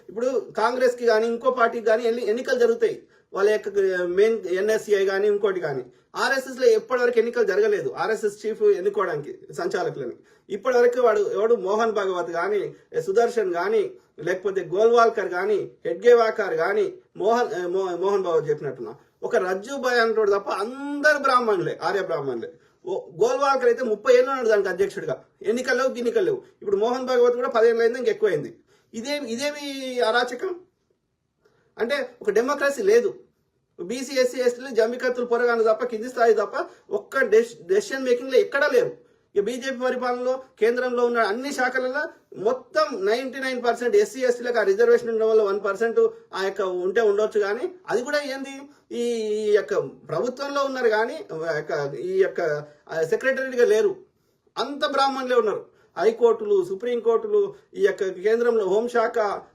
ఇప్పుడు కాంగ్రెస్ కి కానీ ఇంకో పార్టీకి కానీ ఎన్నికలు జరుగుతాయి, వాళ్ళ యొక్క మెయిన్ ఎన్ఎస్సిఐ కానీ ఇంకోటి కానీ. ఆర్ఎస్ఎస్ లో ఎప్పటివరకు ఎన్నికలు జరగలేదు, ఆర్ఎస్ఎస్ చీఫ్ ఎన్నుకోవడానికి సంచాలకులని. ఇప్పటివరకు ఎవడు మోహన్ భాగవత్ కానీ, సుదర్శన్ కానీ, లేకపోతే గోల్వాల్కర్ కానీ, హెడ్గేవాకర్ కానీ, మోహన్ భాగవత్ చెప్పినట్టున్నా ఒక రజ్జుబాయ్ అంటాడు తప్ప అందరు బ్రాహ్మణులే, ఆర్య బ్రాహ్మణులే. గోల్వాల్కర్ అయితే 30 ఏళ్ళు ఉన్నాడు దానికి అధ్యక్షుడిగా. ఎన్నికలు లేవు. ఇప్పుడు మోహన్ భాగవత్ కూడా 10 ఏళ్ళు అయింది, ఇంకెక్కువైంది. ఇదేమి అరాచకం అంటే? ఒక డెమోక్రసీ లేదు. బీసీ ఎస్సీ ఎస్టీలు జంబికత్తులు పొరగాను తప్ప, కింది స్థాయి తప్ప ఒక్క డెసిషన్ మేకింగ్ లో ఎక్కడా లేరు. ఇక బీజేపీ పరిపాలనలో కేంద్రంలో ఉన్న అన్ని శాఖలలో మొత్తం 99% ఎస్సీ ఎస్టీలకు ఆ రిజర్వేషన్ ఉండడం వల్ల 1% ఆ యొక్క ఉంటే ఉండొచ్చు. కానీ అది కూడా ఏంది, ఈ యొక్క ప్రభుత్వంలో ఉన్నారు కానీ ఈ యొక్క సెక్రటరీగా లేరు. అంత బ్రాహ్మణులే ఉన్నారు. హైకోర్టులు, సుప్రీంకోర్టులు, ఈ యొక్క కేంద్రంలో హోంశాఖ,